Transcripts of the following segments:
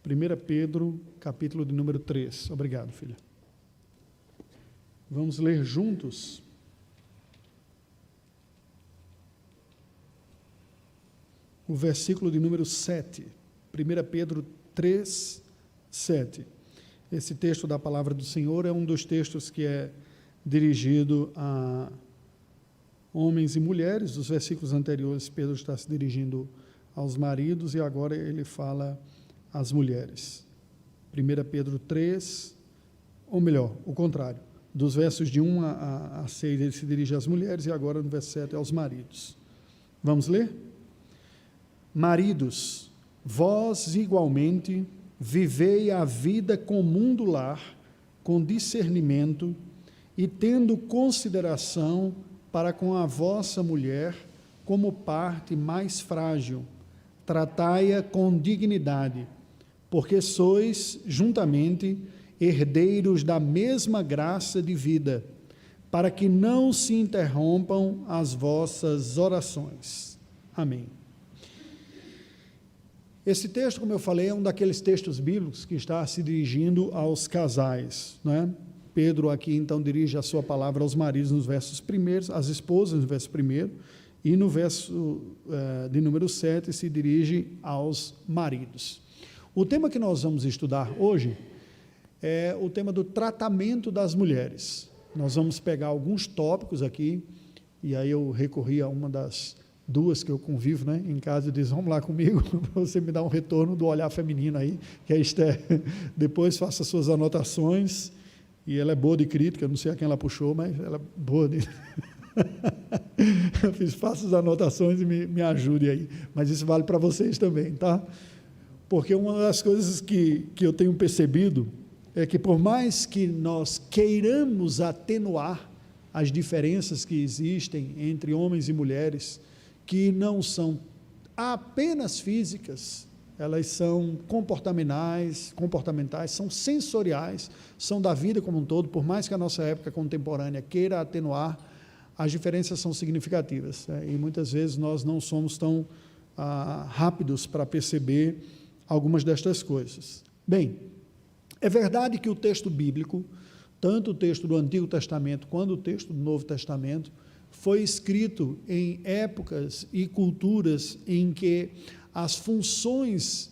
1 Pedro, capítulo de número 3. Obrigado, filha. Vamos ler juntos. O versículo de número 7. 1 Pedro 3, 7. Esse texto da palavra do Senhor é um dos textos que é dirigido a homens e mulheres. Os versículos anteriores, Pedro está se dirigindo aos maridos e agora ele fala às mulheres. 1 Pedro 3, ou melhor, o contrário, dos versos de 1 a 6 ele se dirige às mulheres e agora no verso 7 aos maridos. Vamos ler? Maridos, vós igualmente vivei a vida comum do lar, com discernimento e tendo consideração para com a vossa mulher como parte mais frágil. Tratai-a com dignidade, porque sois, juntamente, herdeiros da mesma graça de vida, para que não se interrompam as vossas orações. Amém. Esse texto, como eu falei, é um daqueles textos bíblicos que está se dirigindo aos casais, né? Pedro aqui, então, dirige a sua palavra aos maridos nos versos primeiros, às esposas no verso primeiro, e no verso de número 7 se dirige aos maridos. O tema que nós vamos estudar hoje é o tema do tratamento das mulheres. Nós vamos pegar alguns tópicos aqui, e aí eu recorri a uma das duas que eu convivo, né, em casa, e disse, vamos lá comigo, para você me dar um retorno do olhar feminino aí, que é a Esther. Depois faça suas anotações, e ela é boa de crítica, não sei a quem ela puxou, mas ela é boa de... faça as anotações e me ajude aí, mas isso vale para vocês também, tá? Porque uma das coisas que eu tenho percebido é que por mais que nós queiramos atenuar as diferenças que existem entre homens e mulheres, que não são apenas físicas, elas são comportamentais, são sensoriais, são da vida como um todo, por mais que a nossa época contemporânea queira atenuar, as diferenças são significativas, né? E muitas vezes nós não somos tão rápidos para perceber algumas destas coisas. Bem, é verdade que o texto bíblico, tanto o texto do Antigo Testamento quanto o texto do Novo Testamento, foi escrito em épocas e culturas em que as funções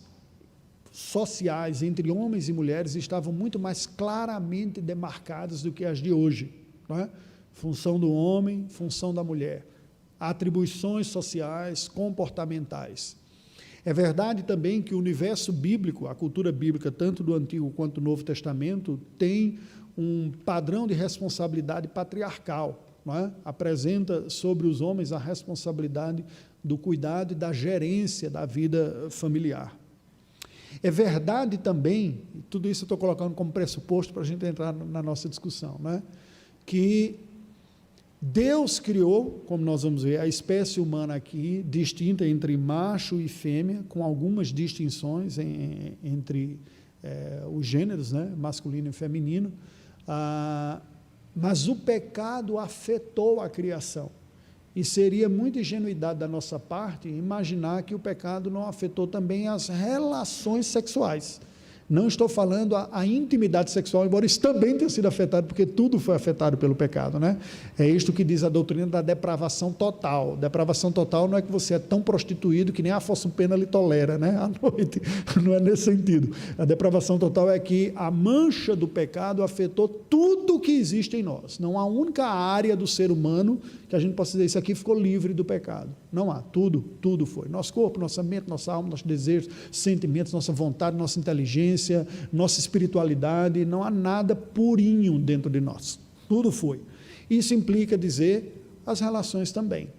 sociais entre homens e mulheres estavam muito mais claramente demarcadas do que as de hoje, não é? Função do homem, função da mulher, atribuições sociais, comportamentais. É verdade também que o universo bíblico, a cultura bíblica, tanto do Antigo quanto do Novo Testamento, tem um padrão de responsabilidade patriarcal, não é? Apresenta sobre os homens a responsabilidade do cuidado e da gerência da vida familiar. É verdade também, e tudo isso eu estou colocando como pressuposto para a gente entrar na nossa discussão, não é? Que Deus criou, como nós vamos ver, a espécie humana aqui, distinta entre macho e fêmea, com algumas distinções entre os gêneros, né, masculino e feminino, mas o pecado afetou a criação, e seria muita ingenuidade da nossa parte imaginar que o pecado não afetou também as relações sexuais. Não estou falando a intimidade sexual, embora isso também tenha sido afetado, porque tudo foi afetado pelo pecado, né? É isto que diz a doutrina da depravação total. Depravação total não é que você é tão prostituído que nem a Afonso Pena lhe tolera, né? À noite, não é nesse sentido. A depravação total é que a mancha do pecado afetou tudo que existe em nós. Não há única área do ser humano que a gente possa dizer, isso aqui ficou livre do pecado. Não há, tudo foi. Nosso corpo, nossa mente, nossa alma, nossos desejos, sentimentos, nossa vontade, nossa inteligência, nossa espiritualidade, não há nada purinho dentro de nós. Tudo foi. Isso implica dizer as relações também.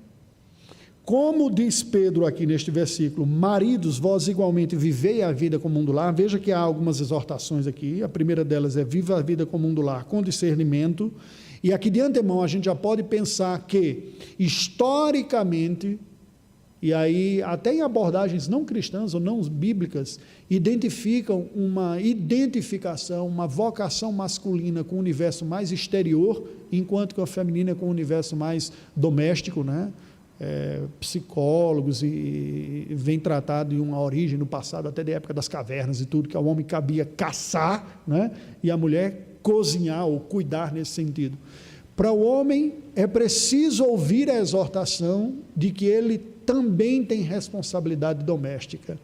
Como diz Pedro aqui neste versículo, maridos, vós igualmente vivei a vida comum do lar. Veja que há algumas exortações aqui. A primeira delas é viva a vida comum do lar com discernimento. E aqui de antemão a gente já pode pensar que, historicamente, e aí até em abordagens não cristãs ou não bíblicas, identificam uma identificação, uma vocação masculina com o universo mais exterior, enquanto que a feminina com o universo mais doméstico, né? psicólogos e vem tratado de uma origem no passado, até da época das cavernas e tudo, que ao homem cabia caçar, né? E a mulher cozinhar ou cuidar nesse sentido. Para o homem é preciso ouvir a exortação de que ele também tem responsabilidade doméstica,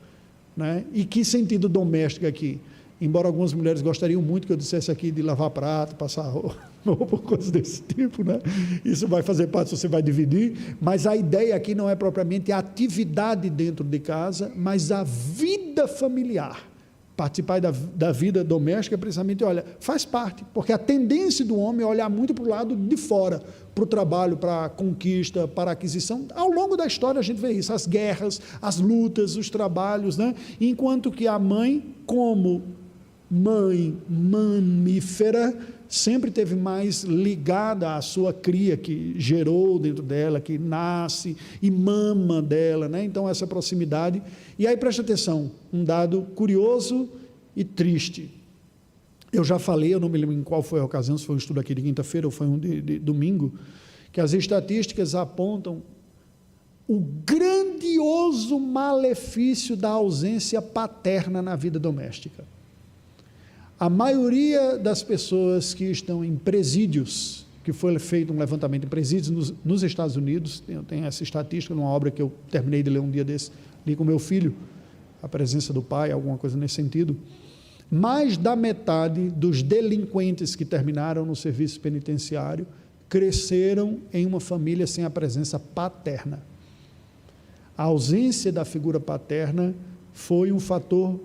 né? E que sentido doméstico aqui? Embora algumas mulheres gostariam muito que eu dissesse aqui de lavar prato, passar roupa, coisas desse tipo, né? Isso vai fazer parte, você vai dividir, mas a ideia aqui não é propriamente a atividade dentro de casa, mas a vida familiar. Participar da vida doméstica, precisamente, olha, faz parte, porque a tendência do homem é olhar muito para o lado de fora, para o trabalho, para a conquista, para a aquisição. Ao longo da história a gente vê isso, as guerras, as lutas, os trabalhos, né? Enquanto que a mãe, como mãe mamífera, sempre teve mais ligada à sua cria, que gerou dentro dela, que nasce e mama dela, né? Então essa proximidade. E aí preste atenção, um dado curioso e triste. Eu já falei, eu não me lembro em qual foi a ocasião, se foi um estudo aqui de quinta-feira ou foi um de domingo, que as estatísticas apontam o grandioso malefício da ausência paterna na vida doméstica. A maioria das pessoas que estão em presídios, que foi feito um levantamento em presídios nos Estados Unidos, eu tenho essa estatística numa obra que eu terminei de ler um dia desse, li com meu filho, a presença do pai, alguma coisa nesse sentido, mais da metade dos delinquentes que terminaram no serviço penitenciário cresceram em uma família sem a presença paterna. A ausência da figura paterna foi um fator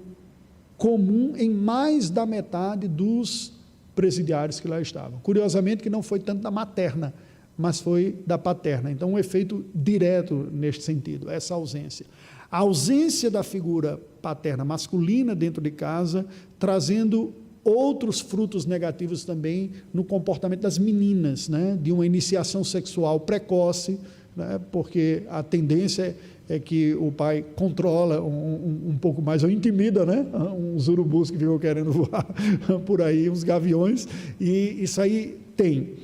comum em mais da metade dos presidiários que lá estavam. Curiosamente que não foi tanto da materna, mas foi da paterna. Então, um efeito direto neste sentido, essa ausência. A ausência da figura paterna masculina dentro de casa, trazendo outros frutos negativos também no comportamento das meninas, né? De uma iniciação sexual precoce, né? Porque a tendência é que o pai controla um pouco mais, ou intimida, né? Uns urubus que ficam querendo voar por aí, uns gaviões, e isso aí tem.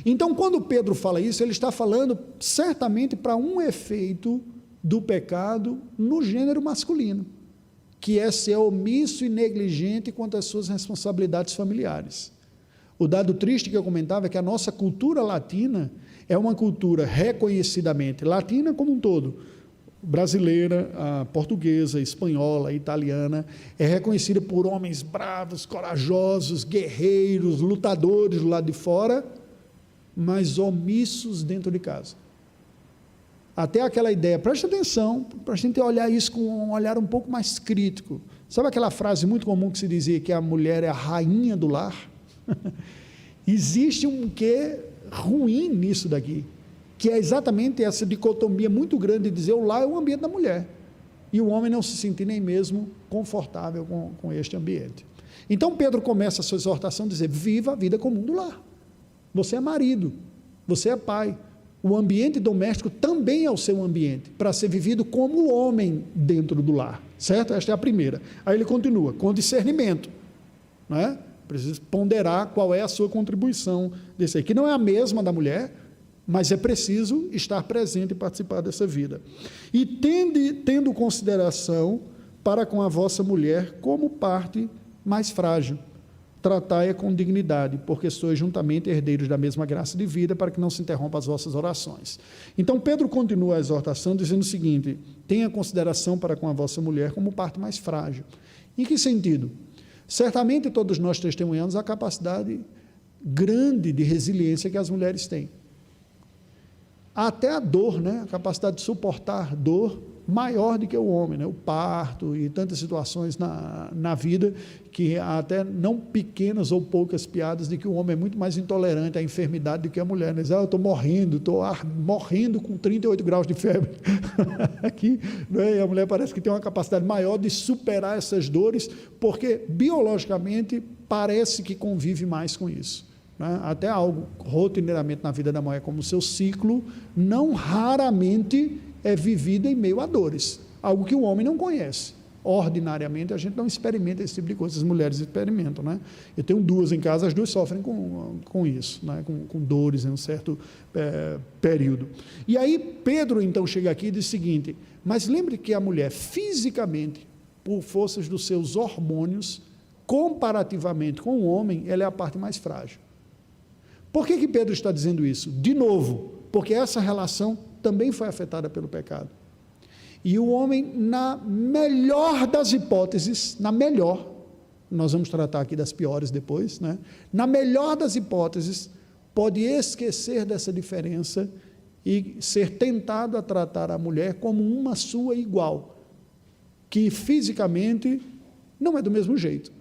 Então, quando Pedro fala isso, ele está falando certamente para um efeito do pecado no gênero masculino, que é ser omisso e negligente quanto às suas responsabilidades familiares. O dado triste que eu comentava é que a nossa cultura latina é uma cultura reconhecidamente, latina como um todo, brasileira, a portuguesa, a espanhola, a italiana, é reconhecida por homens bravos, corajosos, guerreiros, lutadores do lado de fora, mas omissos dentro de casa. Até aquela ideia, preste atenção, para a gente olhar isso com um olhar um pouco mais crítico. Sabe aquela frase muito comum que se dizia que a mulher é a rainha do lar? Existe um quê ruim nisso daqui, que é exatamente essa dicotomia muito grande de dizer o lar é o ambiente da mulher, e o homem não se sentir nem mesmo confortável com este ambiente. Então Pedro começa a sua exortação a dizer, viva a vida comum do lar. Você é marido, você é pai, o ambiente doméstico também é o seu ambiente, para ser vivido como homem dentro do lar, certo? Esta é a primeira. Aí ele continua, com discernimento, não é? Precisa ponderar qual é a sua contribuição desse aí, que não é a mesma da mulher, mas é preciso estar presente e participar dessa vida. E tendo consideração para com a vossa mulher como parte mais frágil, tratai-a com dignidade, porque sois juntamente herdeiros da mesma graça de vida, para que não se interrompam as vossas orações. Então Pedro continua a exortação dizendo o seguinte, tenha consideração para com a vossa mulher como parte mais frágil. Em que sentido? Certamente todos nós testemunhamos a capacidade grande de resiliência que as mulheres têm. Até a dor, né? A capacidade de suportar dor maior do que o homem, né? O parto e tantas situações na vida, que há até não pequenas ou poucas piadas de que o homem é muito mais intolerante à enfermidade do que a mulher, né? Eu estou morrendo com 38 graus de febre aqui, né? E a mulher parece que tem uma capacidade maior de superar essas dores, porque biologicamente parece que convive mais com isso, né? Até algo rotineiramente na vida da mulher como o seu ciclo, não raramente é vivido em meio a dores, algo que o homem não conhece, ordinariamente a gente não experimenta esse tipo de coisa, as mulheres experimentam, né? Eu tenho 2 em casa, as 2 sofrem com isso, né? com dores em um certo período. E aí Pedro então chega aqui e diz o seguinte: mas lembre que a mulher fisicamente, por forças dos seus hormônios, comparativamente com o homem, ela é a parte mais frágil. Por que Pedro está dizendo isso? De novo, porque essa relação também foi afetada pelo pecado. E o homem, na melhor das hipóteses, nós vamos tratar aqui das piores depois, né? Na melhor das hipóteses, pode esquecer dessa diferença e ser tentado a tratar a mulher como uma sua igual, que fisicamente não é do mesmo jeito.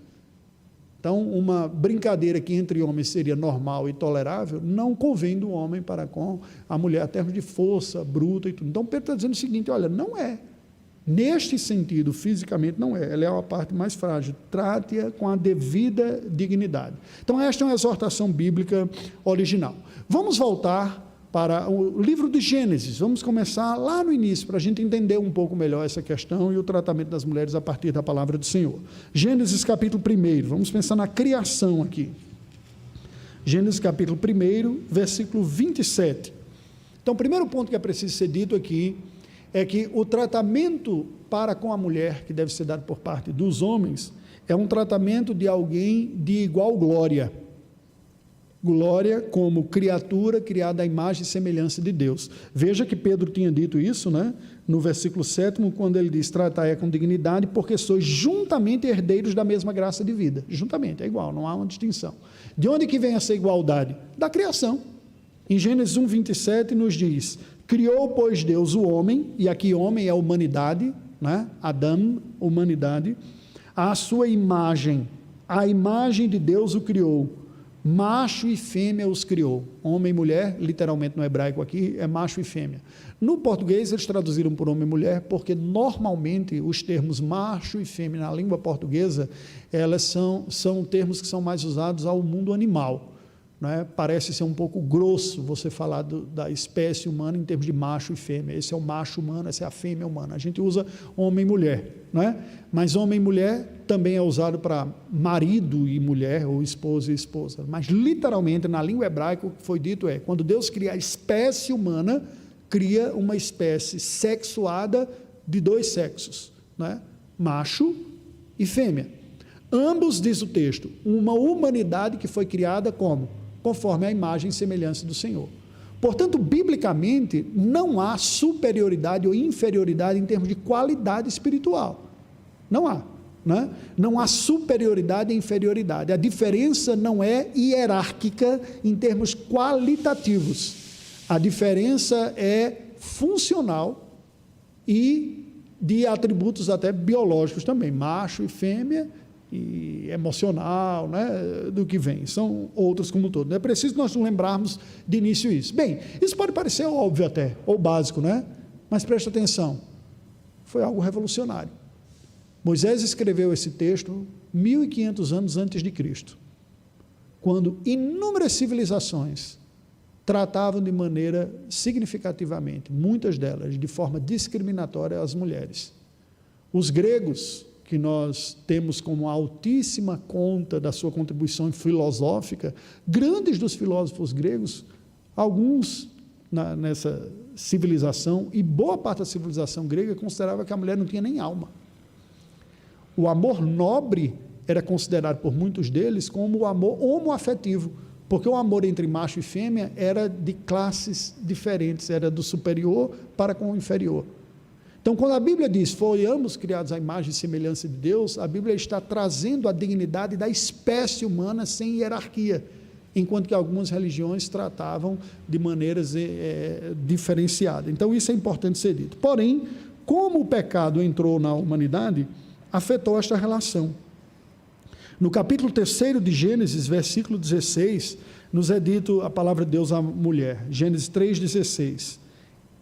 Então, uma brincadeira que entre homens seria normal e tolerável, não convém do homem para com a mulher, em termos de força bruta e tudo. Então, Pedro está dizendo o seguinte: olha, não é. Neste sentido, fisicamente, não é. Ela é a parte mais frágil. Trate-a com a devida dignidade. Então, esta é uma exortação bíblica original. Vamos voltar para o livro de Gênesis. Vamos começar lá no início, para a gente entender um pouco melhor essa questão e o tratamento das mulheres a partir da palavra do Senhor. Gênesis capítulo 1, vamos pensar na criação aqui. Gênesis capítulo 1, versículo 27. Então, o primeiro ponto que é preciso ser dito aqui é que o tratamento para com a mulher, que deve ser dado por parte dos homens, é um tratamento de alguém de igual glória. Glória como criatura criada à imagem e semelhança de Deus. Veja que Pedro tinha dito isso, né? No versículo 7, quando ele diz: tratai-a com dignidade, porque sois juntamente herdeiros da mesma graça de vida. Juntamente, é igual, não há uma distinção. De onde que vem essa igualdade? Da criação. Em Gênesis 1, 27 nos diz: criou, pois, Deus o homem, e aqui homem é a humanidade, né? Adão, humanidade, à sua imagem, a imagem de Deus o criou. Macho e fêmea os criou. Homem e mulher, literalmente no hebraico aqui, é macho e fêmea. No português, eles traduziram por homem e mulher, porque normalmente os termos macho e fêmea na língua portuguesa, elas são termos que são mais usados ao mundo animal. Né? Parece ser um pouco grosso você falar da espécie humana em termos de macho e fêmea. Esse é o macho humano, essa é a fêmea humana. A gente usa homem e mulher, né? Mas homem e mulher também é usado para marido e mulher, ou esposo e esposa. Mas literalmente na língua hebraica o que foi dito é: quando Deus cria a espécie humana, cria uma espécie sexuada de 2 sexos, né? Macho e fêmea. Ambos, diz o texto, uma humanidade que foi criada como? Conforme a imagem e semelhança do Senhor. Portanto, biblicamente, não há superioridade ou inferioridade em termos de qualidade espiritual. Não há. Né? Não há superioridade e inferioridade. A diferença não é hierárquica em termos qualitativos. A diferença é funcional e de atributos até biológicos também. Macho e fêmea, e emocional, né, do que vem, são outros como um todo. É preciso nós lembrarmos de início isso. Bem, isso pode parecer óbvio até, ou básico, né? Mas preste atenção, foi algo revolucionário. Moisés escreveu esse texto 1500 anos antes de Cristo, quando inúmeras civilizações tratavam de maneira significativamente, muitas delas de forma discriminatória, as mulheres. Os gregos, que nós temos como altíssima conta da sua contribuição filosófica, grandes dos filósofos gregos, alguns nessa civilização, e boa parte da civilização grega considerava que a mulher não tinha nem alma. O amor nobre era considerado por muitos deles como o amor homoafetivo, porque o amor entre macho e fêmea era de classes diferentes, era do superior para com o inferior. Então, quando a Bíblia diz: foi ambos criados à imagem e semelhança de Deus, a Bíblia está trazendo a dignidade da espécie humana sem hierarquia, enquanto que algumas religiões tratavam de maneiras diferenciadas. Então, isso é importante ser dito. Porém, como o pecado entrou na humanidade, afetou esta relação. No capítulo 3 de Gênesis, versículo 16, nos é dito a palavra de Deus à mulher. Gênesis 3,16.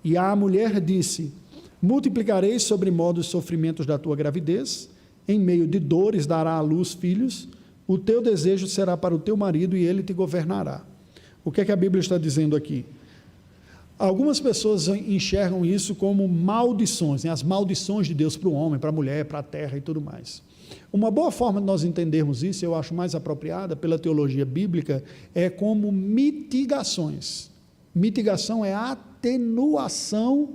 E a mulher disse: multiplicarei sobremodo os sofrimentos da tua gravidez, em meio de dores dará à luz filhos, o teu desejo será para o teu marido e ele te governará. O que é que a Bíblia está dizendo aqui? Algumas pessoas enxergam isso como maldições, né? As maldições de Deus para o homem, para a mulher, para a terra e tudo mais. Uma boa forma de nós entendermos isso, eu acho mais apropriada pela teologia bíblica, é como mitigações. Mitigação é a atenuação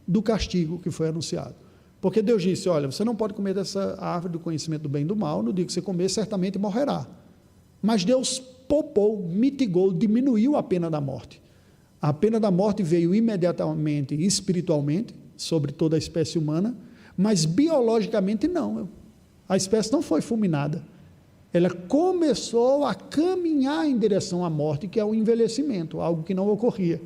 do castigo que foi anunciado. Porque Deus disse, olha, você não pode comer dessa árvore do conhecimento do bem e do mal, no dia que você comer, certamente morrerá. Mas Deus poupou, mitigou, diminuiu a pena da morte. A pena da morte veio imediatamente espiritualmente sobre toda a espécie humana, mas biologicamente não. A espécie não foi fulminada. Ela começou a caminhar em direção à morte, que é o envelhecimento, algo que não ocorria.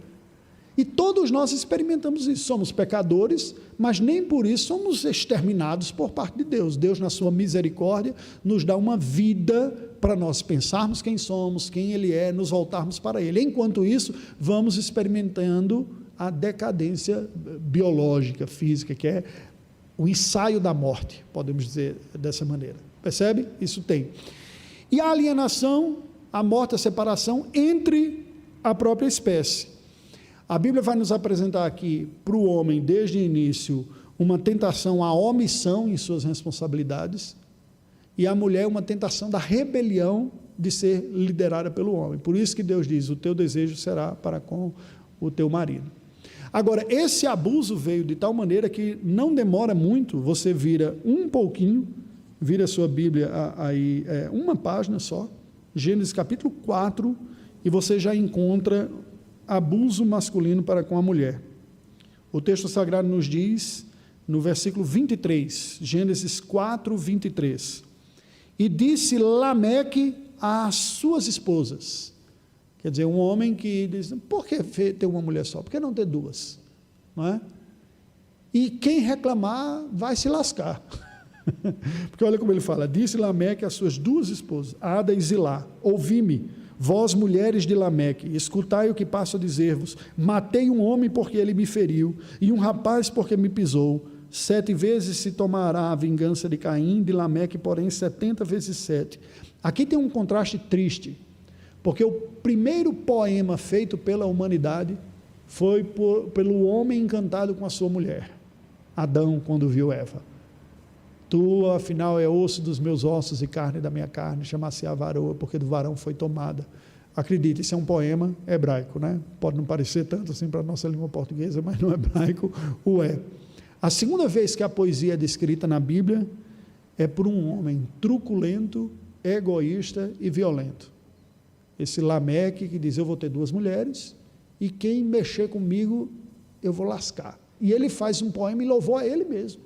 E todos nós experimentamos isso. Somos pecadores, mas nem por isso somos exterminados por parte de Deus. Deus, na sua misericórdia, nos dá uma vida para nós pensarmos quem somos, quem Ele é, nos voltarmos para Ele. Enquanto isso, vamos experimentando a decadência biológica, física, que é o ensaio da morte, podemos dizer dessa maneira. Percebe? Isso tem. E a alienação, a morte, a separação entre a própria espécie. A Bíblia vai nos apresentar aqui, para o homem, desde o início, uma tentação à omissão em suas responsabilidades, e a mulher uma tentação da rebelião de ser liderada pelo homem. Por isso que Deus diz, o teu desejo será para com o teu marido. Agora, esse abuso veio de tal maneira que não demora muito, você vira um pouquinho, vira a sua Bíblia aí, uma página só, Gênesis capítulo 4, e você já encontra abuso masculino para com a mulher. O texto sagrado nos diz, no versículo 23, Gênesis 4, 23, e disse Lameque às suas esposas, quer dizer, um homem que diz, por que ter uma mulher só? Por que não ter duas? Não é? E quem reclamar vai se lascar. Porque olha como ele fala, disse Lameque às suas duas esposas, Ada e Zilá, ouvi-me, vós mulheres de Lameque, escutai o que passo a dizer-vos, matei um homem porque ele me feriu, e um rapaz porque me pisou, 7 vezes se tomará a vingança de Caim, de Lameque, porém 70 vezes 7. Aqui tem um contraste triste, porque o primeiro poema feito pela humanidade foi pelo homem encantado com a sua mulher, Adão, quando viu Eva. Tu, afinal, é osso dos meus ossos e carne da minha carne, chamar-se-á varoa, porque do varão foi tomada. Acredite, isso é um poema hebraico, né? Pode não parecer tanto assim para a nossa língua portuguesa, mas no hebraico o é. A segunda vez que a poesia é descrita na Bíblia é por um homem truculento, egoísta e violento. Esse Lameque que diz, eu vou ter 2 mulheres, e quem mexer comigo, eu vou lascar. E ele faz um poema e louvou a ele mesmo.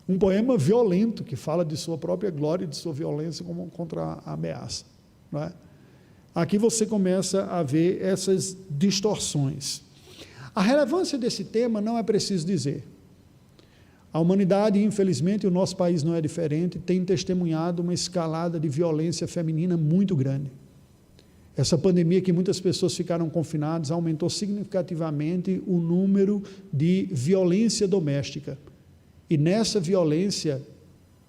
Um poema violento, que fala de sua própria glória e de sua violência como contra a ameaça. Não é? Aqui você começa a ver essas distorções. A relevância desse tema não é preciso dizer. A humanidade, infelizmente, e o nosso país não é diferente, tem testemunhado uma escalada de violência feminina muito grande. Essa pandemia que muitas pessoas ficaram confinadas aumentou significativamente o número de violência doméstica. E nessa violência,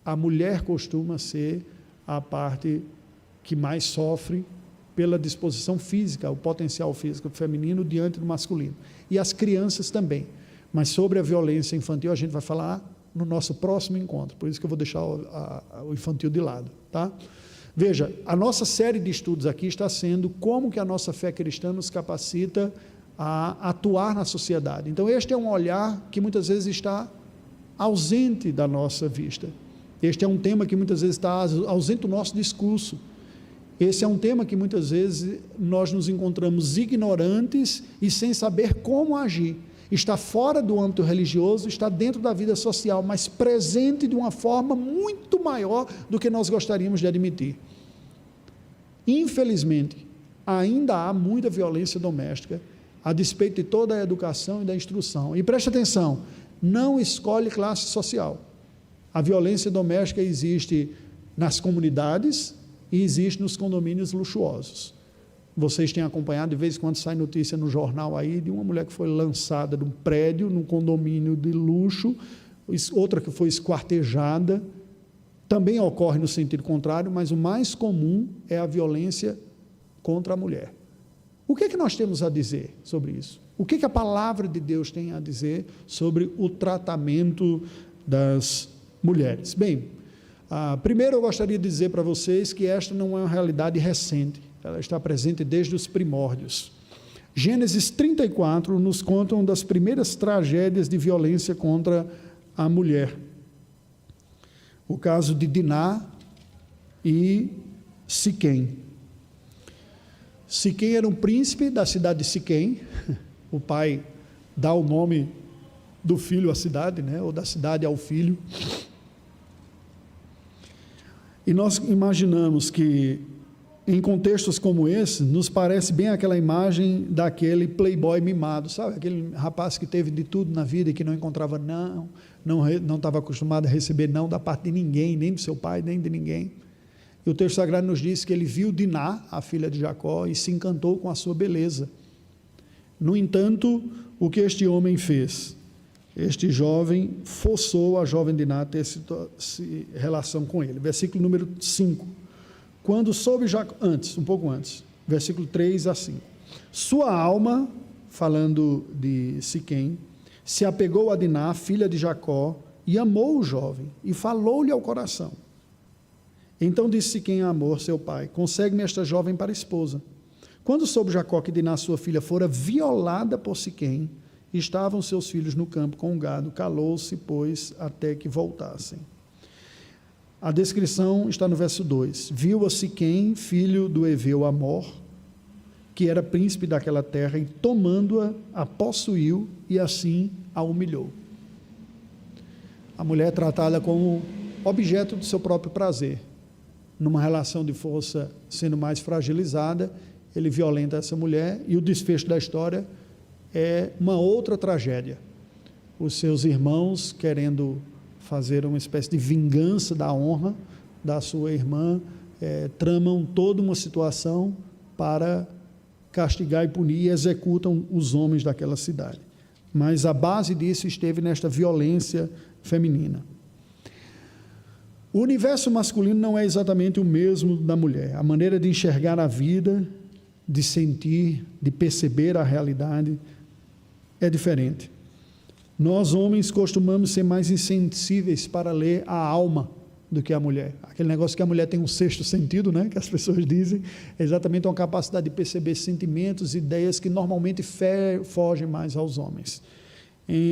a mulher costuma ser a parte que mais sofre pela disposição física, o potencial físico feminino diante do masculino. E as crianças também. Mas sobre a violência infantil a gente vai falar no nosso próximo encontro, por isso que eu vou deixar o infantil de lado, tá? Veja, a nossa série de estudos aqui está sendo como que a nossa fé cristã nos capacita a atuar na sociedade. Então este é um olhar que muitas vezes está ausente da nossa vista. Este é um tema que muitas vezes está ausente do nosso discurso. Esse é um tema que muitas vezes nós nos encontramos ignorantes e sem saber como agir. Está fora do âmbito religioso, está dentro da vida social, mas presente de uma forma muito maior do que nós gostaríamos de admitir. Infelizmente, ainda há muita violência doméstica, a despeito de toda a educação e da instrução. E preste atenção, não escolhe classe social. A violência doméstica existe nas comunidades e existe nos condomínios luxuosos. Vocês têm acompanhado, de vez em quando sai notícia no jornal aí, de uma mulher que foi lançada de um prédio, num condomínio de luxo, outra que foi esquartejada. Também ocorre no sentido contrário, mas o mais comum é a violência contra a mulher. O que nós temos a dizer sobre isso? O que a palavra de Deus tem a dizer sobre o tratamento das mulheres? Bem, primeiro eu gostaria de dizer para vocês que esta não é uma realidade recente, ela está presente desde os primórdios. Gênesis 34 nos conta uma das primeiras tragédias de violência contra a mulher. O caso de Diná e Siquém. Siquém era um príncipe da cidade de Siquém, o pai dá o nome do filho à cidade, né? Ou da cidade ao filho. E nós imaginamos que, em contextos como esse, nos parece bem aquela imagem daquele playboy mimado, sabe? Aquele rapaz que teve de tudo na vida e que não encontrava não estava acostumado a receber não da parte de ninguém, nem do seu pai, nem de ninguém. E o texto sagrado nos diz que ele viu Diná, a filha de Jacó, e se encantou com a sua beleza. No entanto, o que este homem fez? Este jovem forçou a jovem Diná a ter relação com ele. Versículo número 5. Quando soube Jacó, um pouco antes, versículo 3 a 5. Sua alma, falando de Siquém, se apegou a Diná, filha de Jacó, e amou o jovem, e falou-lhe ao coração. Então disse Siquém a Hamor, seu pai, consegue-me esta jovem para esposa. Quando soube Jacó que Diná, sua filha, fora violada por Siquém, estavam seus filhos no campo com o gado, calou-se, pois, até que voltassem. A descrição está no verso 2. Viu a Siquém, filho do heveu Hamor, que era príncipe daquela terra, e tomando-a, a possuiu e assim a humilhou. A mulher é tratada como objeto do seu próprio prazer. Numa relação de força sendo mais fragilizada, ele violenta essa mulher e o desfecho da história é uma outra tragédia. Os seus irmãos, querendo fazer uma espécie de vingança da honra da sua irmã, tramam toda uma situação para castigar e punir e executam os homens daquela cidade. Mas a base disso esteve nesta violência feminina. O universo masculino não é exatamente o mesmo da mulher. A maneira de enxergar a vida, de sentir, de perceber a realidade é diferente. Nós, homens, costumamos ser mais insensíveis para ler a alma do que a mulher. Aquele negócio que a mulher tem um sexto sentido, né, que as pessoas dizem, é exatamente uma capacidade de perceber sentimentos, ideias que normalmente fogem mais aos homens.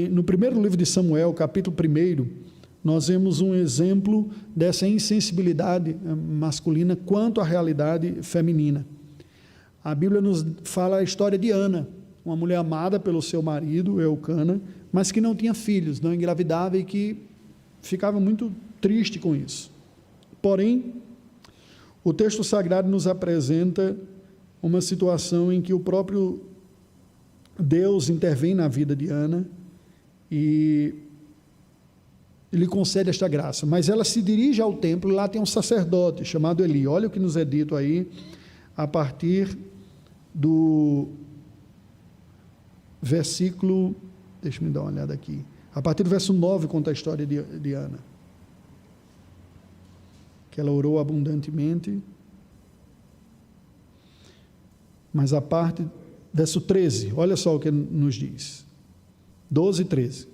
No primeiro livro de Samuel, capítulo 1, nós vemos um exemplo dessa insensibilidade masculina quanto à realidade feminina. A Bíblia nos fala a história de Ana, uma mulher amada pelo seu marido, Eucana, mas que não tinha filhos, não engravidava e que ficava muito triste com isso. Porém, o texto sagrado nos apresenta uma situação em que o próprio Deus intervém na vida de Ana e lhe concede esta graça, mas ela se dirige ao templo e lá tem um sacerdote chamado Eli. Olha o que nos é dito aí a partir do versículo, deixa eu dar uma olhada aqui, a partir do verso 9 conta a história de Ana, que ela orou abundantemente, mas a parte, verso 13, olha só o que nos diz, 12 e 13.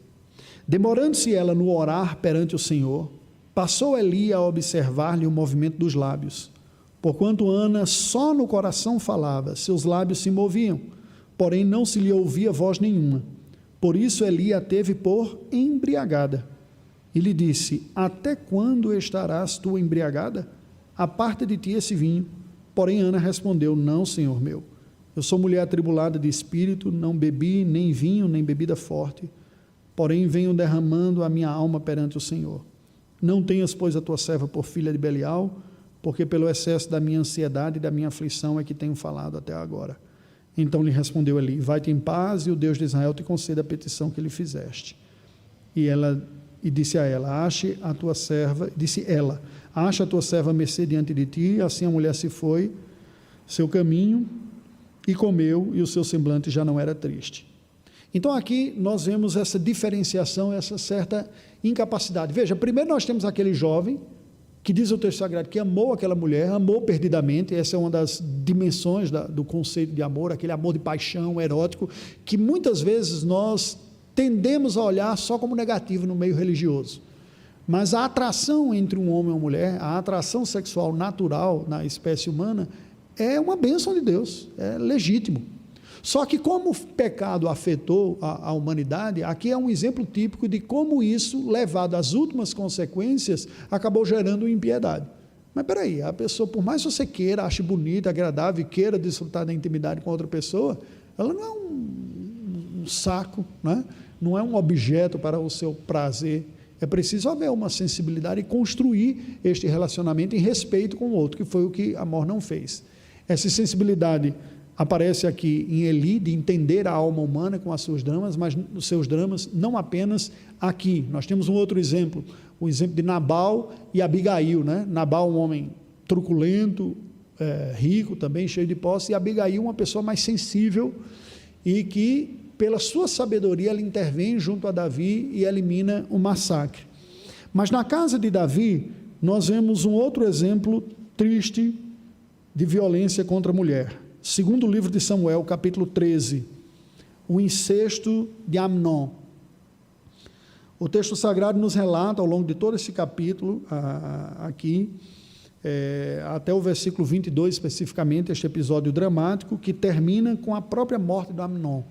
Demorando-se ela no orar perante o Senhor, passou Eli a observar-lhe o movimento dos lábios. Porquanto Ana só no coração falava, seus lábios se moviam, porém não se lhe ouvia voz nenhuma. Por isso Eli a teve por embriagada. E lhe disse, até quando estarás tu embriagada? Aparta de ti esse vinho. Porém Ana respondeu, não, Senhor meu. Eu sou mulher atribulada de espírito, não bebi nem vinho, nem bebida forte. Porém venho derramando a minha alma perante o Senhor. Não tenhas, pois, a tua serva por filha de Belial, porque pelo excesso da minha ansiedade e da minha aflição é que tenho falado até agora. Então lhe respondeu Eli, vai-te em paz e o Deus de Israel te conceda a petição que lhe fizeste. E disse a ela, ache a tua serva mercê diante de ti. Assim a mulher se foi seu caminho e comeu, e o seu semblante já não era triste. Então aqui nós vemos essa diferenciação, essa certa incapacidade. Veja, primeiro nós temos aquele jovem que diz o texto sagrado que amou aquela mulher, amou perdidamente. Essa é uma das dimensões do conceito de amor, aquele amor de paixão erótico, que muitas vezes nós tendemos a olhar só como negativo no meio religioso. Mas a atração entre um homem e uma mulher, a atração sexual natural na espécie humana, é uma bênção de Deus, é legítimo. Só que como o pecado afetou a humanidade, aqui é um exemplo típico de como isso, levado às últimas consequências, acabou gerando impiedade. Mas espera aí, a pessoa, por mais que você queira, ache bonita, agradável, e queira desfrutar da intimidade com outra pessoa, ela não é um saco, né? Não é um objeto para o seu prazer. É preciso haver uma sensibilidade e construir este relacionamento em respeito com o outro, que foi o que Amor não fez. Essa sensibilidade aparece aqui em Eli, de entender a alma humana com os seus dramas, mas os seus dramas não apenas aqui. Nós temos um outro exemplo, o exemplo de Nabal e Abigail, né? Nabal, um homem truculento, rico também, cheio de posse, e Abigail, uma pessoa mais sensível, e que, pela sua sabedoria, ela intervém junto a Davi e elimina o massacre. Mas na casa de Davi, nós vemos um outro exemplo triste de violência contra a mulher. Segundo livro de Samuel, capítulo 13, o incesto de Amnon. O texto sagrado nos relata, ao longo de todo esse capítulo, aqui, até o versículo 22, especificamente, este episódio dramático, que termina com a própria morte de Amnon.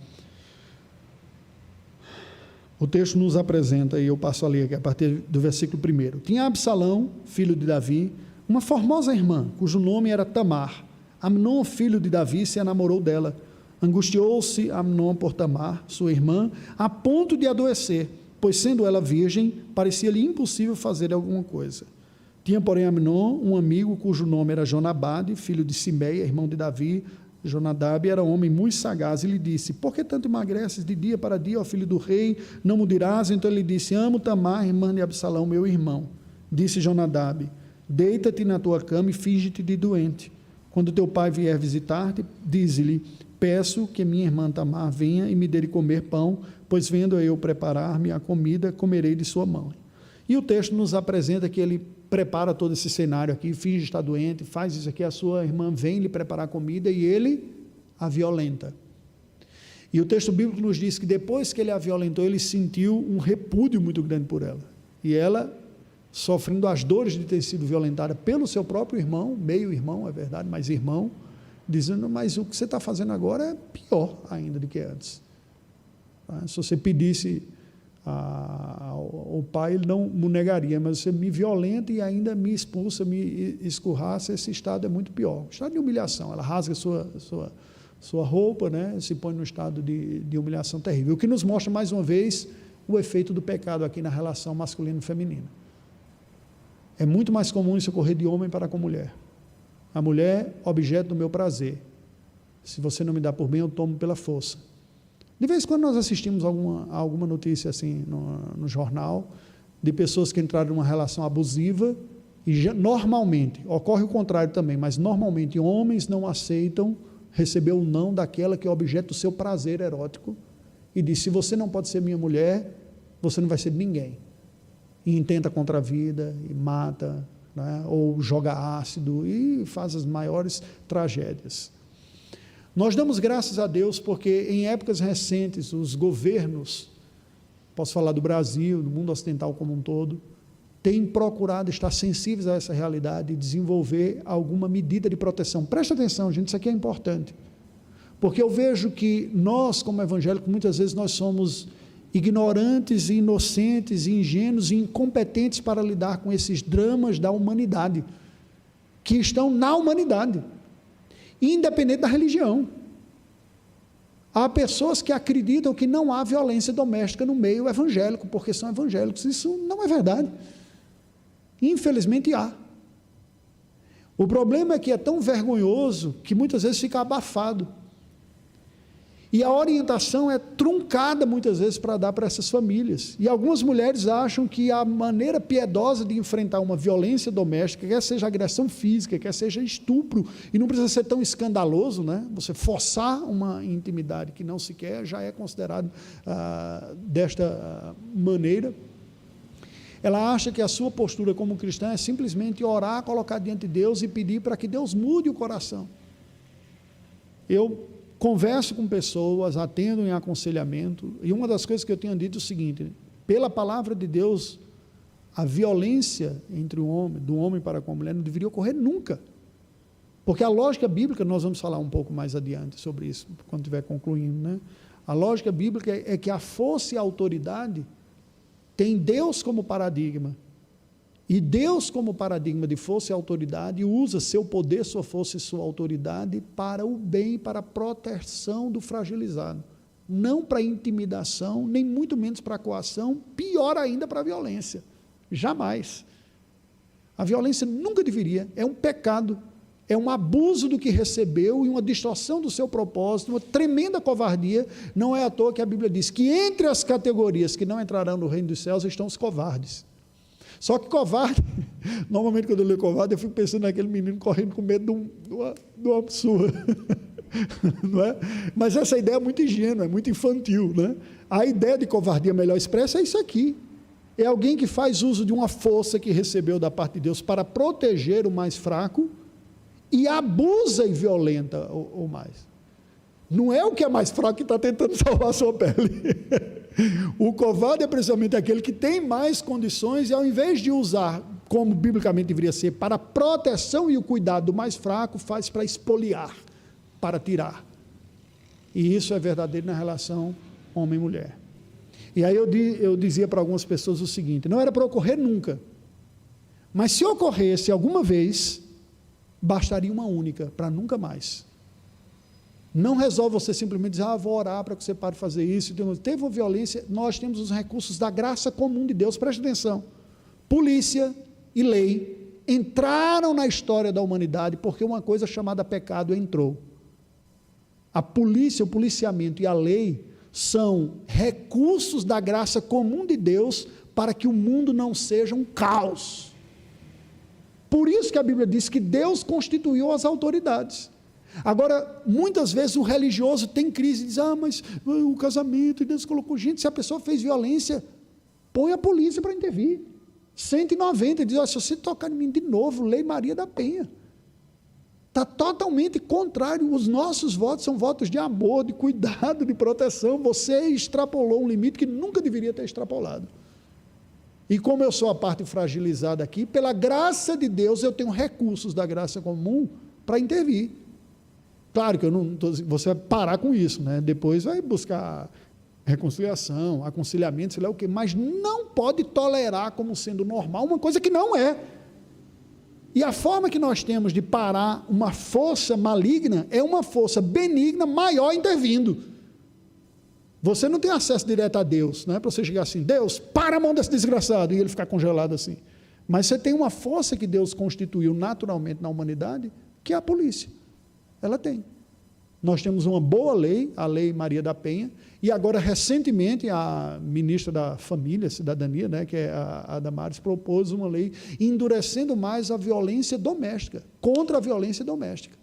O texto nos apresenta, e eu passo a ler aqui, a partir do versículo 1. Tinha Absalão, filho de Davi, uma formosa irmã, cujo nome era Tamar. Amnon, filho de Davi, se enamorou dela. Angustiou-se Amnon por Tamar, sua irmã, a ponto de adoecer, pois, sendo ela virgem, parecia-lhe impossível fazer alguma coisa. Tinha, porém, Amnon um amigo cujo nome era Jonabade, filho de Simeia, irmão de Davi. Jonadab era homem muito sagaz e lhe disse: por que tanto emagreces de dia para dia, ó filho do rei? Não me dirás? Então ele disse: amo Tamar, irmã de Absalão, meu irmão. Disse Jonadab: deita-te na tua cama e finge-te de doente. Quando teu pai vier visitar-te, dize-lhe: peço que minha irmã Tamar venha e me dê de comer pão, pois vendo eu preparar-me a comida, comerei de sua mão. E o texto nos apresenta que ele prepara todo esse cenário aqui, finge estar doente, faz isso aqui, a sua irmã vem lhe preparar a comida e ele a violenta. E o texto bíblico nos diz que depois que ele a violentou, ele sentiu um repúdio muito grande por ela. E ela, sofrendo as dores de ter sido violentada pelo seu próprio irmão, meio irmão, é verdade, mas irmão, dizendo: mas o que você está fazendo agora é pior ainda do que antes. Se você pedisse ao pai, ele não me negaria, mas você me violenta e ainda me expulsa, me escorraça, esse estado é muito pior. Estado de humilhação, ela rasga sua roupa, né, se põe num estado de humilhação terrível, o que nos mostra mais uma vez o efeito do pecado aqui na relação masculina e feminina. É muito mais comum isso ocorrer de homem para com mulher. A mulher, objeto do meu prazer. Se você não me dá por bem, eu tomo pela força. De vez em quando nós assistimos alguma notícia assim no jornal, de pessoas que entraram numa relação abusiva, e normalmente, ocorre o contrário também, mas normalmente homens não aceitam receber o não daquela que é objeto do seu prazer erótico, e diz: se você não pode ser minha mulher, você não vai ser de ninguém. E intenta contra a vida, e mata, né, ou joga ácido, e faz as maiores tragédias. Nós damos graças a Deus porque em épocas recentes os governos, posso falar do Brasil, do mundo ocidental como um todo, têm procurado estar sensíveis a essa realidade e desenvolver alguma medida de proteção. Presta atenção, gente, isso aqui é importante, porque eu vejo que nós, como evangélicos, muitas vezes nós somos ignorantes, inocentes, ingênuos e incompetentes para lidar com esses dramas da humanidade, que estão na humanidade, independente da religião. Há pessoas que acreditam que não há violência doméstica no meio evangélico, porque são evangélicos. Isso não é verdade. Infelizmente há. O problema é que é tão vergonhoso que muitas vezes fica abafado. E a orientação é truncada muitas vezes para dar para essas famílias. E algumas mulheres acham que a maneira piedosa de enfrentar uma violência doméstica, quer seja agressão física, quer seja estupro, e não precisa ser tão escandaloso, né? Você forçar uma intimidade que não se quer, já é considerado desta maneira. Ela acha que a sua postura como cristã é simplesmente orar, colocar diante de Deus e pedir para que Deus mude o coração. Eu converso com pessoas, atendo em aconselhamento, e uma das coisas que eu tenho dito é o seguinte: pela palavra de Deus, a violência entre o homem, do homem para com a mulher, não deveria ocorrer nunca. Porque a lógica bíblica, nós vamos falar um pouco mais adiante sobre isso, quando estiver concluindo, né? A lógica bíblica é que a força e a autoridade tem Deus como paradigma. E Deus, como paradigma de força e autoridade, usa seu poder, sua força e sua autoridade para o bem, para a proteção do fragilizado. Não para intimidação, nem muito menos para coação, pior ainda para a violência. Jamais. A violência nunca deveria, é um pecado. É um abuso do que recebeu e uma distorção do seu propósito, uma tremenda covardia. Não é à toa que a Bíblia diz que entre as categorias que não entrarão no reino dos céus estão os covardes. Só que covarde, normalmente quando eu leio covarde, eu fico pensando naquele menino correndo com medo de uma surra. Não é? Mas essa ideia é muito ingênua, é muito infantil, né? A ideia de covardia melhor expressa é isso aqui. É alguém que faz uso de uma força que recebeu da parte de Deus para proteger o mais fraco, e abusa e violenta o mais. Não é o que é mais fraco que está tentando salvar a sua pele. O covarde é precisamente aquele que tem mais condições e, ao invés de usar, como biblicamente deveria ser, para a proteção e o cuidado do mais fraco, faz para expoliar, para tirar. E isso é verdadeiro na relação homem-mulher. E aí eu dizia para algumas pessoas o seguinte: não era para ocorrer nunca, mas se ocorresse alguma vez, bastaria uma única, para nunca mais. Não resolve você simplesmente dizer: vou orar para que você pare de fazer isso. Teve uma violência, nós temos os recursos da graça comum de Deus. Preste atenção: polícia e lei entraram na história da humanidade porque uma coisa chamada pecado entrou. A polícia, o policiamento e a lei são recursos da graça comum de Deus para que o mundo não seja um caos. Por isso que a Bíblia diz que Deus constituiu as autoridades. Agora, muitas vezes o religioso tem crise e diz: mas o casamento, Deus colocou gente. Se a pessoa fez violência, põe a polícia para intervir. 190, diz: se você tocar em mim de novo, Lei Maria da Penha. Está totalmente contrário. Os nossos votos são votos de amor, de cuidado, de proteção. Você extrapolou um limite que nunca deveria ter extrapolado. E como eu sou a parte fragilizada aqui, pela graça de Deus, eu tenho recursos da graça comum para intervir. Claro que eu não você vai parar com isso, né? Depois vai buscar reconciliação, aconselhamento, sei lá o quê, mas não pode tolerar como sendo normal uma coisa que não é. E a forma que nós temos de parar uma força maligna é uma força benigna maior intervindo. Você não tem acesso direto a Deus, não é para você chegar assim: Deus, para a mão desse desgraçado, e ele ficar congelado assim. Mas você tem uma força que Deus constituiu naturalmente na humanidade, que é a polícia. Ela tem. Nós temos uma boa lei, a Lei Maria da Penha, e agora recentemente a ministra da Família, Cidadania, né, que é a Damares, propôs uma lei endurecendo mais a violência doméstica, contra a violência doméstica,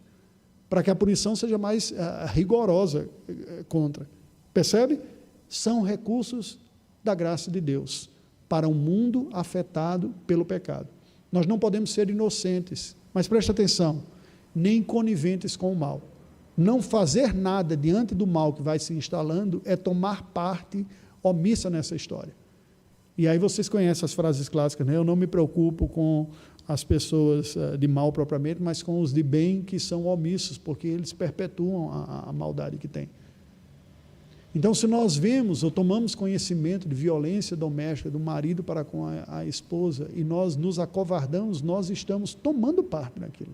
para que a punição seja mais rigorosa contra. Percebe? São recursos da graça de Deus para um mundo afetado pelo pecado. Nós não podemos ser inocentes, mas preste atenção, nem coniventes com o mal. Não fazer nada diante do mal que vai se instalando é tomar parte omissa nessa história. E aí vocês conhecem as frases clássicas, né? Eu não me preocupo com as pessoas de mal propriamente, mas com os de bem que são omissos, porque eles perpetuam a maldade que tem. Então, se nós vemos ou tomamos conhecimento de violência doméstica do marido para com a esposa e nós nos acovardamos, nós estamos tomando parte naquilo.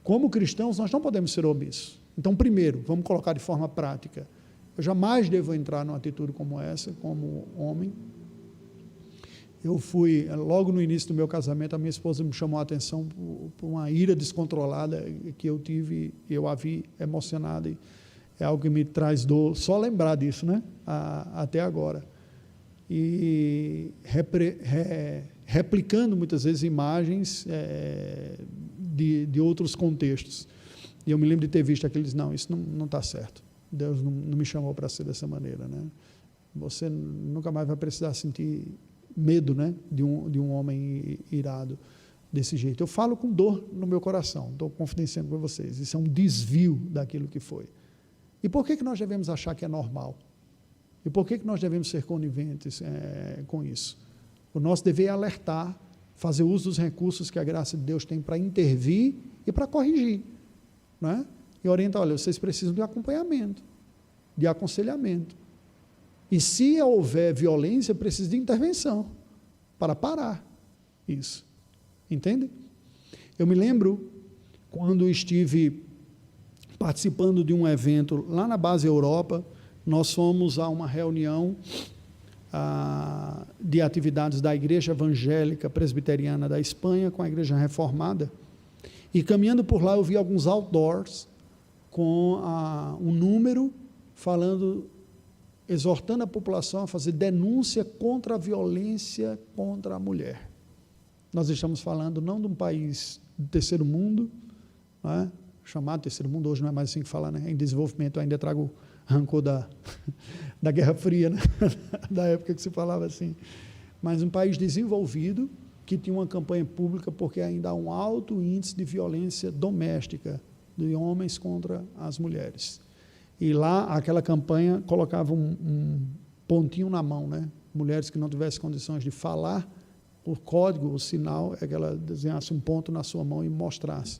Como cristãos, nós não podemos ser omissos. Então, primeiro, vamos colocar de forma prática: eu jamais devo entrar numa atitude como essa, como homem. Eu fui, logo no início do meu casamento, a minha esposa me chamou a atenção por uma ira descontrolada que eu tive, eu a vi emocionada, e é algo que me traz dor, só lembrar disso, né? Até agora. E replicando muitas vezes imagens de outros contextos. E eu me lembro de ter visto aqueles: não, isso não está certo. Deus não me chamou para ser dessa maneira, né? Você nunca mais vai precisar sentir medo, né, de um homem irado desse jeito. Eu falo com dor no meu coração, estou confidenciando com vocês, isso é um desvio daquilo que foi. E por que nós devemos achar que é normal? E por que nós devemos ser coniventes com isso? O nosso dever é alertar, fazer uso dos recursos que a graça de Deus tem para intervir e para corrigir, né? E orientar, olha, vocês precisam de acompanhamento, de aconselhamento. E se houver violência, precisa de intervenção para parar isso. Entende? Eu me lembro quando estive participando de um evento lá na base Europa, nós fomos a uma reunião de atividades da Igreja Evangélica Presbiteriana da Espanha com a Igreja Reformada, e caminhando por lá eu vi alguns outdoors com um número falando, exortando a população a fazer denúncia contra a violência contra a mulher. Nós estamos falando não de um país do terceiro mundo, né? Chamado terceiro mundo, hoje não é mais assim que fala, né? Em desenvolvimento, eu ainda trago rancor da Guerra Fria, né? Da época que se falava assim, mas um país desenvolvido, que tinha uma campanha pública, porque ainda há um alto índice de violência doméstica, de homens contra as mulheres, e lá aquela campanha colocava um pontinho na mão, né? Mulheres que não tivessem condições de falar, o código, o sinal, é que ela desenhasse um ponto na sua mão e mostrasse.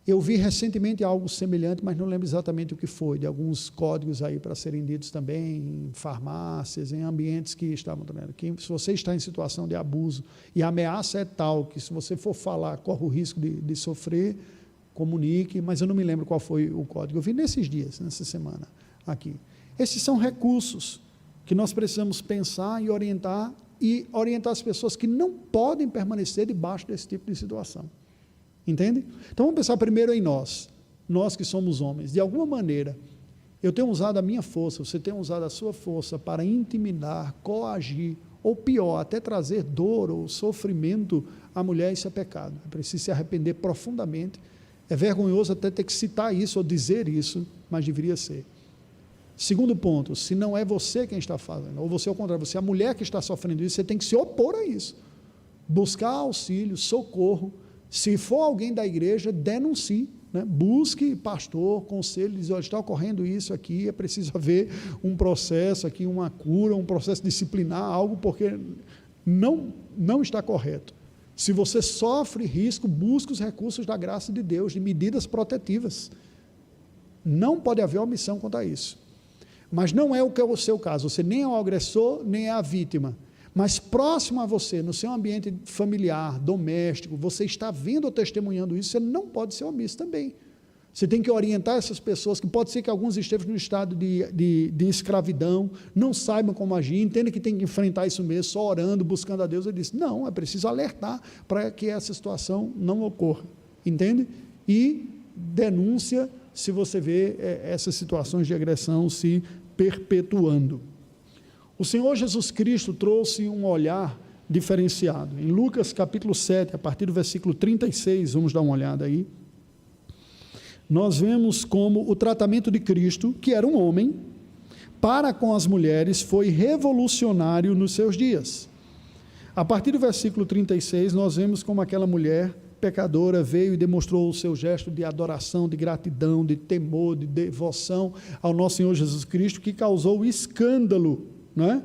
Eu vi recentemente algo semelhante, mas não lembro exatamente o que foi, de alguns códigos aí para serem ditos também em farmácias, em ambientes que estavam trabalhando. Que se você está em situação de abuso e a ameaça é tal que se você for falar, corre o risco de sofrer, comunique, mas eu não me lembro qual foi o código. Eu vi nesses dias, nessa semana aqui. Esses são recursos que nós precisamos pensar e orientar as pessoas que não podem permanecer debaixo desse tipo de situação. Entende? Então vamos pensar primeiro em nós que somos homens. De alguma maneira, eu tenho usado a minha força, você tem usado a sua força para intimidar, coagir, ou pior, até trazer dor ou sofrimento à mulher, isso é pecado. É preciso se arrepender profundamente. É vergonhoso até ter que citar isso ou dizer isso, mas deveria ser. Segundo ponto, se não é você quem está fazendo, ou você ao contrário, você é a mulher que está sofrendo isso, você tem que se opor a isso. Buscar auxílio, socorro. Se for alguém da igreja, denuncie, né? Busque pastor, conselho, diz, olha, está ocorrendo isso aqui, é preciso haver um processo aqui, uma cura, um processo disciplinar, algo, porque não está correto. Se você sofre risco, busque os recursos da graça de Deus, de medidas protetivas. Não pode haver omissão quanto a isso. Mas não é o seu caso, você nem é o agressor, nem é a vítima. Mas próximo a você, no seu ambiente familiar, doméstico, você está vendo ou testemunhando isso, você não pode ser omisso também. Você tem que orientar essas pessoas, que pode ser que alguns estejam no estado de escravidão, não saibam como agir, entendem que tem que enfrentar isso mesmo, só orando, buscando a Deus. Eu disse, não, é preciso alertar para que essa situação não ocorra, entende? E denúncia se você vê essas situações de agressão se perpetuando. O Senhor Jesus Cristo trouxe um olhar diferenciado. Em Lucas capítulo 7, a partir do versículo 36, vamos dar uma olhada aí, nós vemos como o tratamento de Cristo, que era um homem, para com as mulheres, foi revolucionário nos seus dias. A partir do versículo 36, nós vemos como aquela mulher pecadora veio e demonstrou o seu gesto de adoração, de gratidão, de temor, de devoção ao nosso Senhor Jesus Cristo, que causou escândalo, não é?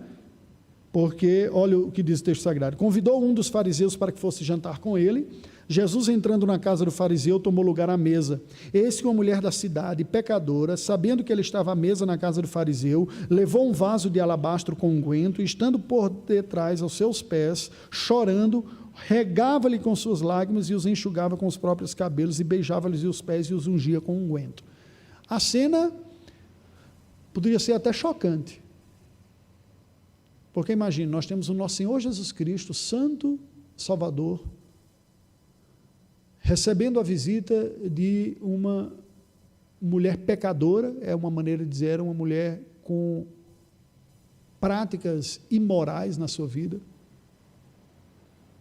Porque, olha o que diz o texto sagrado, convidou um dos fariseus para que fosse jantar com ele. Jesus, entrando na casa do fariseu, tomou lugar à mesa. Eis que uma mulher da cidade, pecadora, sabendo que ele estava à mesa na casa do fariseu, levou um vaso de alabastro com unguento, e estando por detrás aos seus pés, chorando, regava-lhe com suas lágrimas e os enxugava com os próprios cabelos, e beijava-lhes os pés e os ungia com unguento. A cena poderia ser até chocante. Porque imagine, nós temos o nosso Senhor Jesus Cristo, Santo Salvador, recebendo a visita de uma mulher pecadora, é uma maneira de dizer, uma mulher com práticas imorais na sua vida,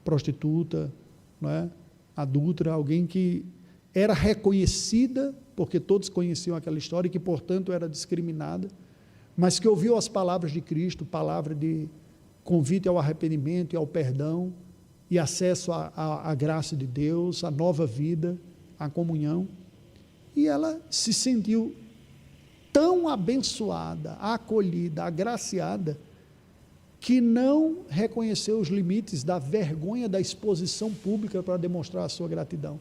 prostituta, não é? Adúltera, alguém que era reconhecida, porque todos conheciam aquela história, e que, portanto, era discriminada, mas que ouviu as palavras de Cristo, palavra de convite ao arrependimento e ao perdão, e acesso à graça de Deus, à nova vida, à comunhão. E ela se sentiu tão abençoada, acolhida, agraciada, que não reconheceu os limites da vergonha da exposição pública para demonstrar a sua gratidão.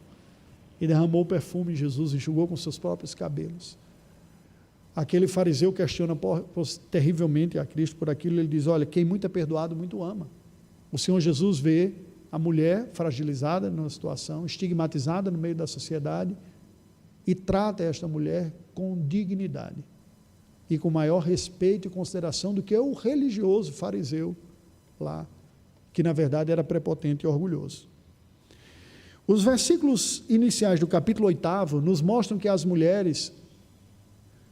E derramou o perfume de Jesus, enxugou com seus próprios cabelos. Aquele fariseu questiona terrivelmente a Cristo por aquilo, ele diz, olha, quem muito é perdoado, muito ama. O Senhor Jesus vê a mulher fragilizada numa situação, estigmatizada no meio da sociedade, e trata esta mulher com dignidade, e com maior respeito e consideração do que o religioso fariseu lá, que na verdade era prepotente e orgulhoso. Os versículos iniciais do capítulo 8 nos mostram que as mulheres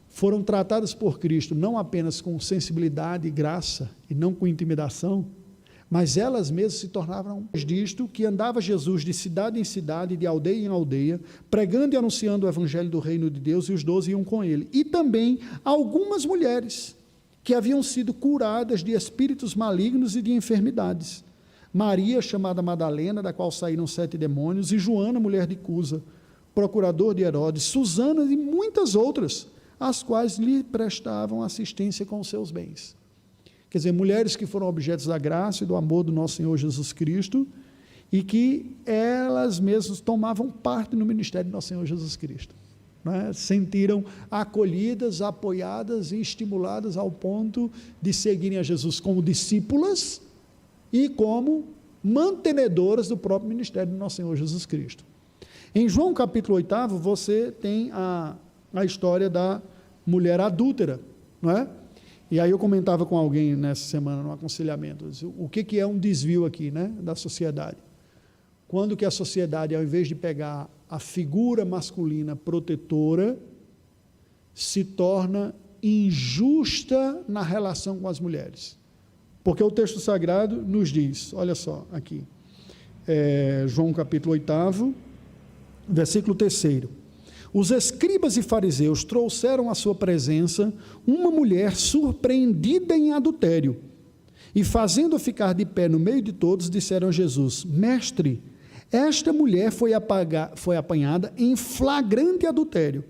foram tratadas por Cristo não apenas com sensibilidade e graça, e não com intimidação, mas elas mesmas se tornavam disto, que andava Jesus de cidade em cidade, de aldeia em aldeia, pregando e anunciando o evangelho do reino de Deus, e os 12 iam com ele. E também algumas mulheres que haviam sido curadas de espíritos malignos e de enfermidades. Maria, chamada Madalena, da qual saíram 7 demônios, e Joana, mulher de Cusa, procurador de Herodes, Susana e muitas outras, as quais lhe prestavam assistência com os seus bens. Quer dizer, mulheres que foram objetos da graça e do amor do nosso Senhor Jesus Cristo, e que elas mesmas tomavam parte no ministério do nosso Senhor Jesus Cristo, né? Sentiram acolhidas, apoiadas e estimuladas ao ponto de seguirem a Jesus como discípulas e como mantenedoras do próprio ministério do nosso Senhor Jesus Cristo. Em João capítulo 8, você tem a história da mulher adúltera, não é? E aí eu comentava com alguém nessa semana, no aconselhamento, o que é um desvio aqui, né, da sociedade? Quando que a sociedade, ao invés de pegar a figura masculina protetora, se torna injusta na relação com as mulheres. Porque o texto sagrado nos diz, olha só, aqui, João capítulo 8, versículo 3, os escribas e fariseus trouxeram à sua presença uma mulher surpreendida em adultério, e fazendo-a ficar de pé no meio de todos, disseram a Jesus, mestre, esta mulher foi apanhada em flagrante adultério,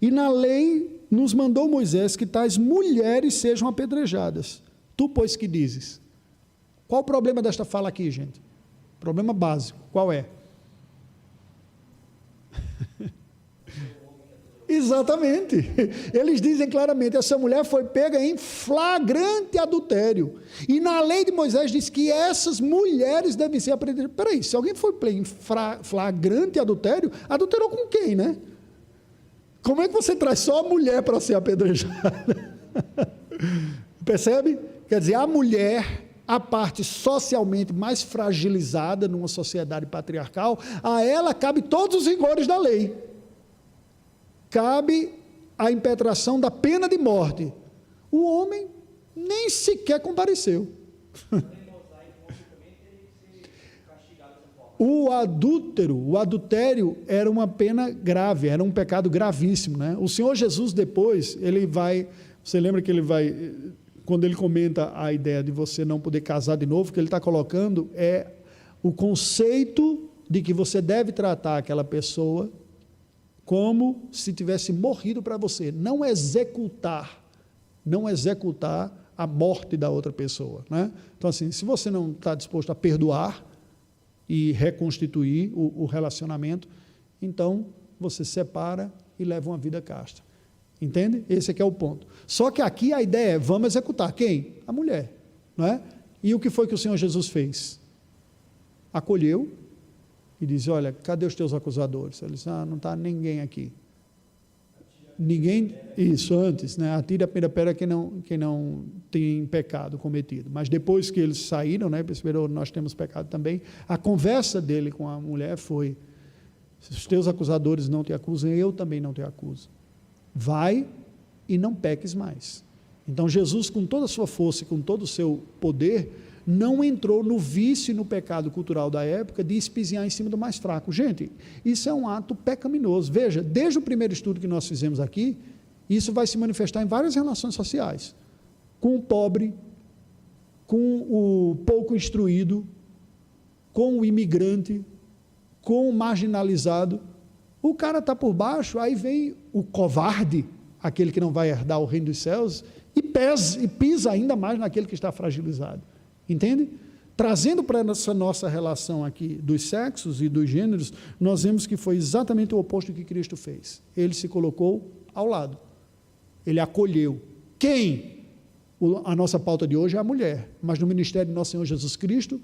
e na lei nos mandou Moisés que tais mulheres sejam apedrejadas. Tu, pois, que dizes? Qual o problema desta fala aqui, gente? Problema básico, qual é? Exatamente, eles dizem claramente, essa mulher foi pega em flagrante adultério, e na lei de Moisés diz que essas mulheres devem ser apedrejadas. Peraí, se alguém foi pego em flagrante adultério, adulterou com quem, né? Como é que você traz só a mulher para ser apedrejada? Percebe? Quer dizer, a mulher, a parte socialmente mais fragilizada numa sociedade patriarcal, a ela cabe todos os rigores da lei. Cabe a impetração da pena de morte. O homem nem sequer compareceu. O adultério era uma pena grave, era um pecado gravíssimo, né? O Senhor Jesus depois, você lembra que ele vai, quando ele comenta a ideia de você não poder casar de novo, o que ele está colocando é o conceito de que você deve tratar aquela pessoa como se tivesse morrido para você, não executar a morte da outra pessoa, né? Então assim, se você não está disposto a perdoar e reconstituir o relacionamento, então você separa e leva uma vida casta, entende? Esse aqui é o ponto. Só que aqui a ideia é, vamos executar quem? A mulher, não é? E o que foi que o Senhor Jesus fez? Acolheu e diz, olha, cadê os teus acusadores? Ele disse, não está ninguém aqui. Ninguém, isso antes, né? Atire a primeira pedra quem não tem pecado cometido. Mas depois que eles saíram, né, perceberam, nós temos pecado também, a conversa dele com a mulher foi, se os teus acusadores não te acusam, eu também não te acuso. Vai e não peques mais. Então Jesus, com toda a sua força e com todo o seu poder, não entrou no vício e no pecado cultural da época de espizinhar em cima do mais fraco. Gente, isso é um ato pecaminoso. Veja, desde o primeiro estudo que nós fizemos aqui, isso vai se manifestar em várias relações sociais. Com o pobre, com o pouco instruído, com o imigrante, com o marginalizado. O cara está por baixo, aí vem o covarde, aquele que não vai herdar o reino dos céus, e pisa ainda mais naquele que está fragilizado. Entende? Trazendo para essa nossa relação aqui dos sexos e dos gêneros, nós vemos que foi exatamente o oposto do que Cristo fez. Ele se colocou ao lado. Ele acolheu. Quem? A nossa pauta de hoje é a mulher, mas no ministério de nosso Senhor Jesus Cristo,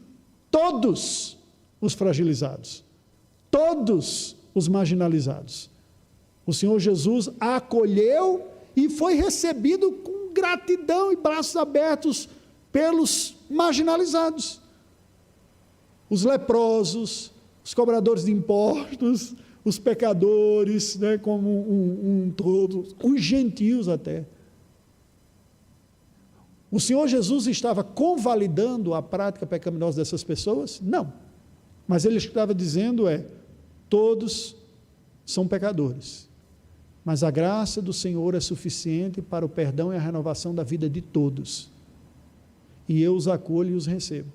todos os fragilizados, todos os marginalizados. O Senhor Jesus acolheu e foi recebido com gratidão e braços abertos pelos marginalizados. Os leprosos, os cobradores de impostos, os pecadores, né, como um todo, os gentios até. O Senhor Jesus estava convalidando a prática pecaminosa dessas pessoas? Não. Mas ele estava dizendo todos são pecadores, mas a graça do Senhor é suficiente para o perdão e a renovação da vida de todos. E eu os acolho e os recebo.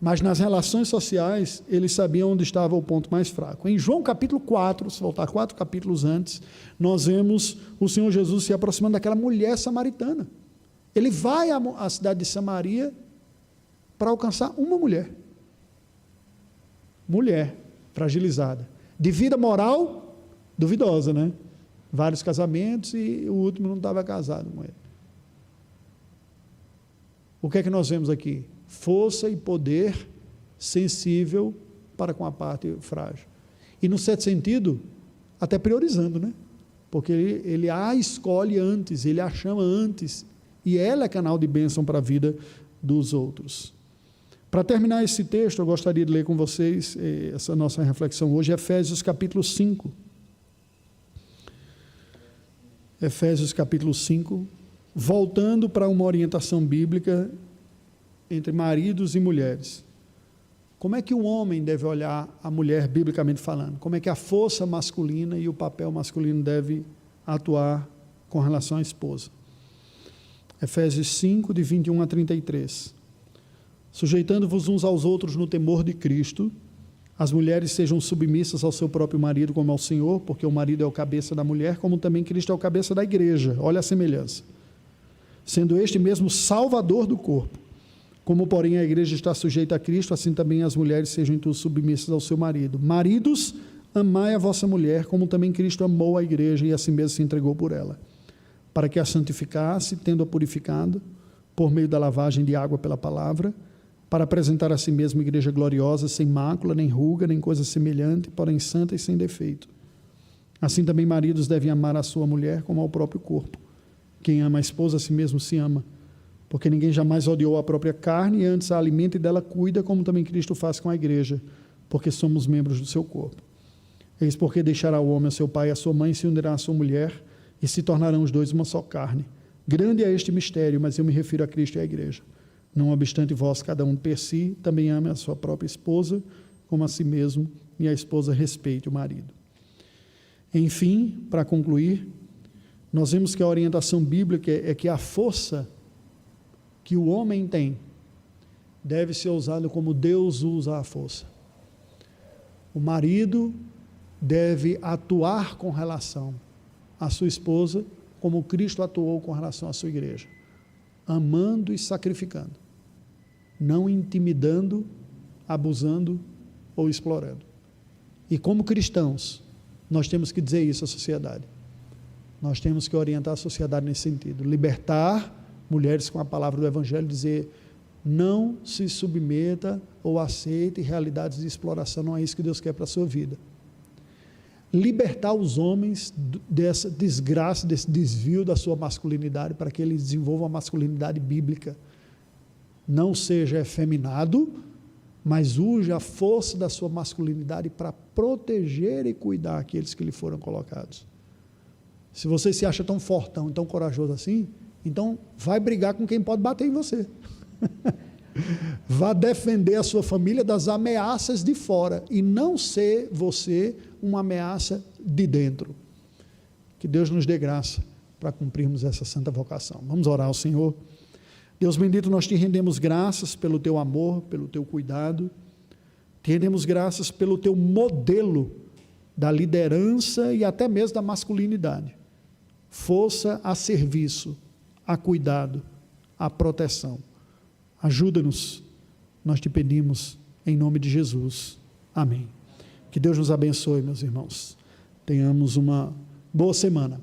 Mas nas relações sociais, eles sabiam onde estava o ponto mais fraco. Em João capítulo 4, se voltar 4 capítulos antes, nós vemos o Senhor Jesus se aproximando daquela mulher samaritana. Ele vai à cidade de Samaria para alcançar uma mulher. Mulher, fragilizada. De vida moral, duvidosa, né? Vários casamentos e o último não estava casado com ele. O que é que nós vemos aqui? Força e poder sensível para com a parte frágil. E, no certo sentido, até priorizando, né? Porque ele a escolhe antes, ele a chama antes, e ela é canal de bênção para a vida dos outros. Para terminar esse texto, eu gostaria de ler com vocês essa nossa reflexão hoje, Efésios capítulo 5. Efésios capítulo 5, voltando para uma orientação bíblica entre maridos e mulheres. Como é que o homem deve olhar a mulher, biblicamente falando? Como é que a força masculina e o papel masculino deve atuar com relação à esposa? Efésios 5, de 21 a 33. Sujeitando-vos uns aos outros no temor de Cristo, as mulheres sejam submissas ao seu próprio marido como ao Senhor, porque o marido é o cabeça da mulher, como também Cristo é o cabeça da igreja. Olha a semelhança. Sendo este mesmo salvador do corpo. Como, porém, a igreja está sujeita a Cristo, assim também as mulheres sejam em tudo submissas ao seu marido. Maridos, amai a vossa mulher, como também Cristo amou a igreja e assim mesmo se entregou por ela, para que a santificasse, tendo-a purificado, por meio da lavagem de água pela palavra, para apresentar a si mesma igreja gloriosa, sem mácula, nem ruga, nem coisa semelhante, porém santa e sem defeito. Assim também maridos devem amar a sua mulher como ao próprio corpo. Quem ama a esposa a si mesmo se ama, porque ninguém jamais odiou a própria carne, e antes a alimenta e dela cuida, como também Cristo faz com a igreja, porque somos membros do seu corpo. Eis porque deixará o homem a seu pai e a sua mãe, e se unirá à sua mulher, e se tornarão os dois uma só carne. Grande é este mistério, mas eu me refiro a Cristo e à igreja. Não obstante vós, cada um per si, também ame a sua própria esposa, como a si mesmo, e a esposa respeite o marido. Enfim, para concluir, nós vemos que a orientação bíblica é que a força que o homem tem deve ser usada como Deus usa a força. O marido deve atuar com relação à sua esposa como Cristo atuou com relação à sua igreja, amando e sacrificando, não intimidando, abusando ou explorando. E como cristãos, nós temos que dizer isso à sociedade. Nós temos que orientar a sociedade nesse sentido, libertar mulheres com a palavra do Evangelho, dizer: não se submeta ou aceite realidades de exploração, não é isso que Deus quer para a sua vida. Libertar os homens dessa desgraça, desse desvio da sua masculinidade, para que eles desenvolvam a masculinidade bíblica. Não seja efeminado, mas use a força da sua masculinidade para proteger e cuidar aqueles que lhe foram colocados. Se você se acha tão fortão, tão corajoso assim, então vai brigar com quem pode bater em você. Vá defender a sua família das ameaças de fora e não ser você uma ameaça de dentro. Que Deus nos dê graça para cumprirmos essa santa vocação. Vamos orar ao Senhor. Deus bendito, nós te rendemos graças pelo teu amor, pelo teu cuidado, te rendemos graças pelo teu modelo da liderança e até mesmo da masculinidade. Força a serviço, a cuidado, a proteção. Ajuda-nos, nós te pedimos, em nome de Jesus. Amém. Que Deus nos abençoe, meus irmãos. Tenhamos uma boa semana.